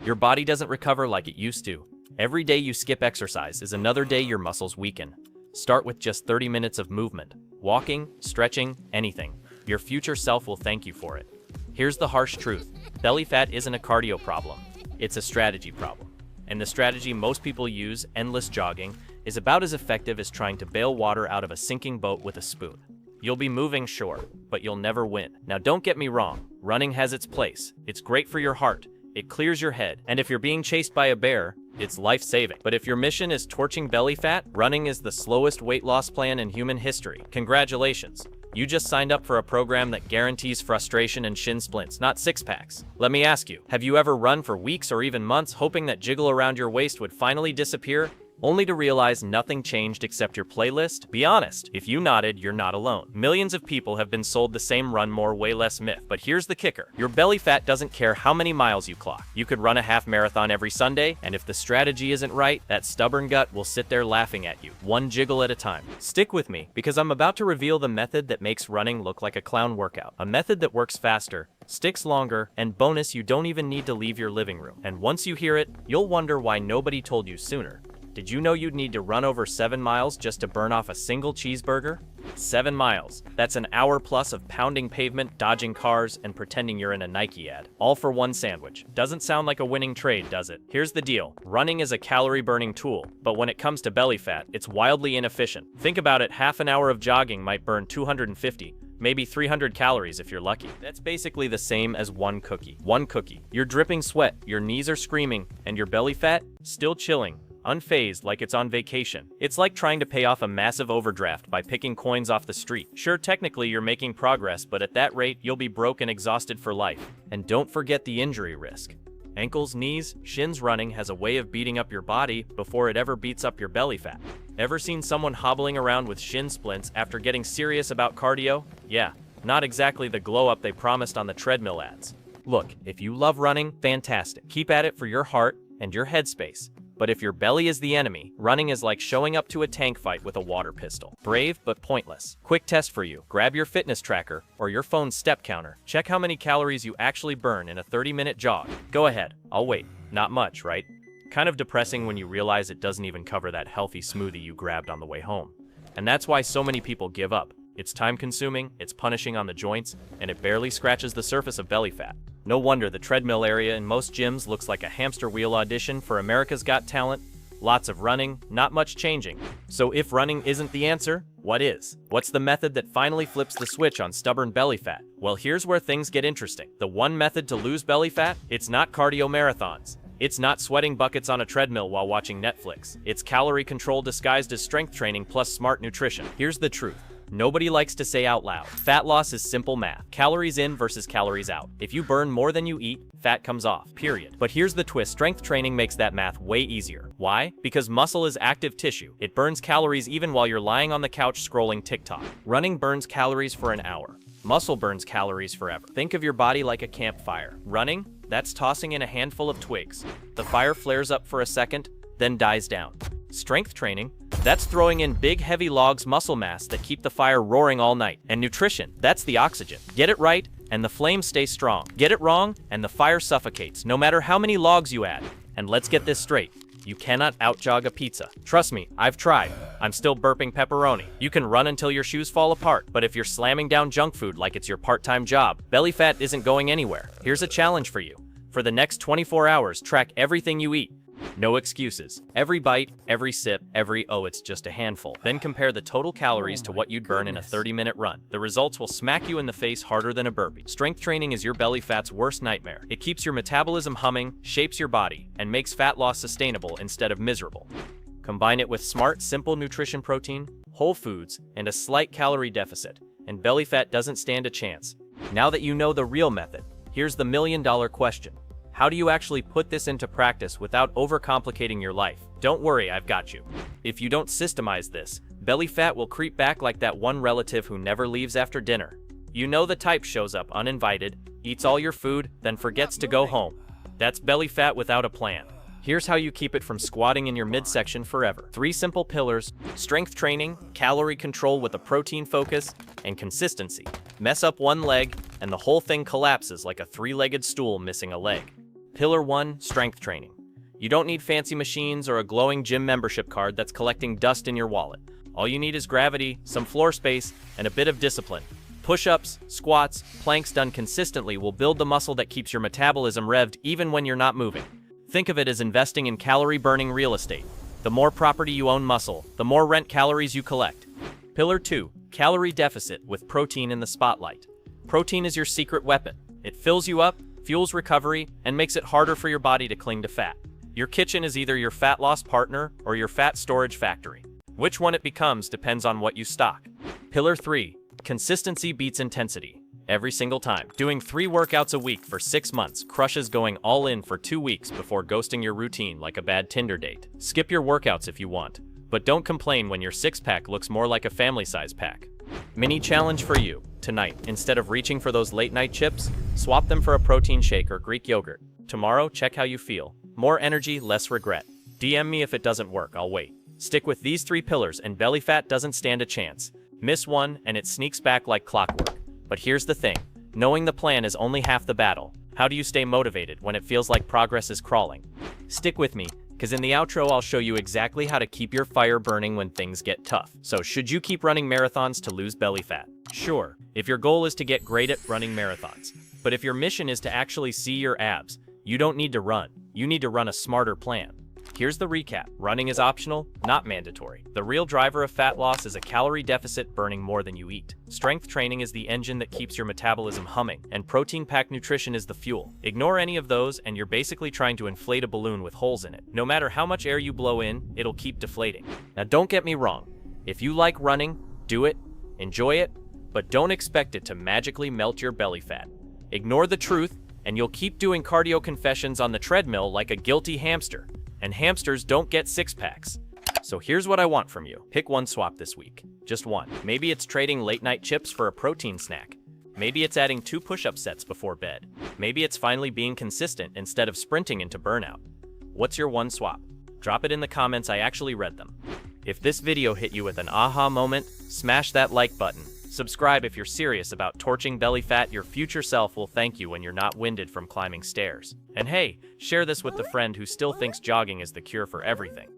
Your body doesn't recover like it used to. Every day you skip exercise is another day your muscles weaken. Start with just 30 minutes of movement. Walking, stretching, anything. Your future self will thank you for it. Here's the harsh truth. Belly fat isn't a cardio problem. It's a strategy problem. And the strategy most people use, endless jogging, is about as effective as trying to bail water out of a sinking boat with a spoon. You'll be moving, sure, but you'll never win. Now don't get me wrong, running has its place. It's great for your heart, it clears your head, and if you're being chased by a bear, it's life-saving. But if your mission is torching belly fat, running is the slowest weight loss plan in human history. Congratulations. You just signed up for a program that guarantees frustration and shin splints, not six-packs. Let me ask you, have you ever run for weeks or even months hoping that jiggle around your waist would finally disappear? Only to realize nothing changed except your playlist? Be honest, if you nodded, you're not alone. Millions of people have been sold the same run more, way less myth, but here's the kicker. Your belly fat doesn't care how many miles you clock. You could run a half marathon every Sunday, and if the strategy isn't right, that stubborn gut will sit there laughing at you, one jiggle at a time. Stick with me, because I'm about to reveal the method that makes running look like a clown workout. A method that works faster, sticks longer, and bonus, you don't even need to leave your living room. And once you hear it, you'll wonder why nobody told you sooner. Did you know you'd need to run over 7 miles just to burn off a single cheeseburger? 7 miles. That's an hour plus of pounding pavement, dodging cars, and pretending you're in a Nike ad. All for one sandwich. Doesn't sound like a winning trade, does it? Here's the deal. Running is a calorie-burning tool, but when it comes to belly fat, it's wildly inefficient. Think about it, half an hour of jogging might burn 250, maybe 300 calories if you're lucky. That's basically the same as one cookie. One cookie. You're dripping sweat, your knees are screaming, and your belly fat? Still chilling. Unfazed, like it's on vacation. It's like trying to pay off a massive overdraft by picking coins off the street. Sure, technically you're making progress, but at that rate, you'll be broke and exhausted for life. And don't forget the injury risk. Ankles, knees, shins. Running has a way of beating up your body before it ever beats up your belly fat. Ever seen someone hobbling around with shin splints after getting serious about cardio? Yeah, not exactly the glow up they promised on the treadmill ads. Look, if you love running, fantastic. Keep at it for your heart and your headspace. But if your belly is the enemy, running is like showing up to a tank fight with a water pistol. Brave, but pointless. Quick test for you. Grab your fitness tracker or your phone's step counter. Check how many calories you actually burn in a 30-minute jog. Go ahead. I'll wait. Not much, right? Kind of depressing when you realize it doesn't even cover that healthy smoothie you grabbed on the way home. And that's why so many people give up. It's time-consuming, it's punishing on the joints, and it barely scratches the surface of belly fat. No wonder the treadmill area in most gyms looks like a hamster wheel audition for America's Got Talent. Lots of running, not much changing. So if running isn't the answer, what is? What's the method that finally flips the switch on stubborn belly fat? Well, here's where things get interesting. The one method to lose belly fat? It's not cardio marathons. It's not sweating buckets on a treadmill while watching Netflix. It's calorie control disguised as strength training plus smart nutrition. Here's the truth. Nobody likes to say out loud. Fat loss is simple math. Calories in versus calories out. If you burn more than you eat, fat comes off, period. But here's the twist. Strength training makes that math way easier. Why? Because muscle is active tissue. It burns calories even while you're lying on the couch scrolling TikTok. Running burns calories for an hour. Muscle burns calories forever. Think of your body like a campfire. Running? That's tossing in a handful of twigs. The fire flares up for a second, then dies down. Strength training? That's throwing in big heavy logs, muscle mass that keep the fire roaring all night. And nutrition? That's the oxygen. Get it right, and the flames stay strong. Get it wrong, and the fire suffocates, no matter how many logs you add. And let's get this straight. You cannot out-jog a pizza. Trust me, I've tried. I'm still burping pepperoni. You can run until your shoes fall apart, but if you're slamming down junk food like it's your part-time job, belly fat isn't going anywhere. Here's a challenge for you. For the next 24 hours, track everything you eat. No excuses. Every bite, every sip, oh, it's just a handful. Then compare the total calories to what you'd burn in a 30-minute run. The results will smack you in the face harder than a burpee. Strength training is your belly fat's worst nightmare. It keeps your metabolism humming, shapes your body, and makes fat loss sustainable instead of miserable. Combine it with smart, simple nutrition, protein, whole foods, and a slight calorie deficit, and belly fat doesn't stand a chance. Now that you know the real method, here's the million-dollar question. How do you actually put this into practice without overcomplicating your life? Don't worry, I've got you. If you don't systemize this, belly fat will creep back like that one relative who never leaves after dinner. You know the type: shows up uninvited, eats all your food, then forgets to go home. That's belly fat without a plan. Here's how you keep it from squatting in your midsection forever. 3 simple pillars: strength training, calorie control with a protein focus, and consistency. Mess up one leg, and the whole thing collapses like a 3-legged stool missing a leg. Pillar 1, strength training. You don't need fancy machines or a glowing gym membership card that's collecting dust in your wallet. All you need is gravity, some floor space, and a bit of discipline. Push-ups, squats, planks done consistently will build the muscle that keeps your metabolism revved even when you're not moving. Think of it as investing in calorie-burning real estate. The more property you own muscle, the more rent calories you collect. Pillar 2, calorie deficit with protein in the spotlight. Protein is your secret weapon. It fills you up, fuels recovery, and makes it harder for your body to cling to fat. Your kitchen is either your fat loss partner or your fat storage factory. Which one it becomes depends on what you stock. Pillar 3, consistency beats intensity. Every single time. Doing 3 workouts a week for 6 months crushes going all in for 2 weeks before ghosting your routine like a bad Tinder date. Skip your workouts if you want, but don't complain when your 6-pack looks more like a family-size pack. Mini challenge for you. Tonight, instead of reaching for those late-night chips, swap them for a protein shake or Greek yogurt. Tomorrow, check how you feel. More energy, less regret. DM me if it doesn't work, I'll wait. Stick with these 3 pillars and belly fat doesn't stand a chance. Miss one and it sneaks back like clockwork. But here's the thing, knowing the plan is only half the battle. How do you stay motivated when it feels like progress is crawling? Stick with me, because in the outro I'll show you exactly how to keep your fire burning when things get tough. So should you keep running marathons to lose belly fat? Sure, if your goal is to get great at running marathons. But if your mission is to actually see your abs, you don't need to run. You need to run a smarter plan. Here's the recap. Running is optional, not mandatory. The real driver of fat loss is a calorie deficit, burning more than you eat. Strength training is the engine that keeps your metabolism humming, and protein-packed nutrition is the fuel. Ignore any of those and you're basically trying to inflate a balloon with holes in it. No matter how much air you blow in, it'll keep deflating. Now don't get me wrong. If you like running, do it, enjoy it, but don't expect it to magically melt your belly fat. Ignore the truth, and you'll keep doing cardio confessions on the treadmill like a guilty hamster. And hamsters don't get 6-packs. So here's what I want from you. Pick one swap this week. Just one. Maybe it's trading late-night chips for a protein snack. Maybe it's adding 2 push-up sets before bed. Maybe it's finally being consistent instead of sprinting into burnout. What's your one swap? Drop it in the comments, I actually read them. If this video hit you with an aha moment, smash that like button. Subscribe if you're serious about torching belly fat. Your future self will thank you when you're not winded from climbing stairs. And hey, share this with the friend who still thinks jogging is the cure for everything.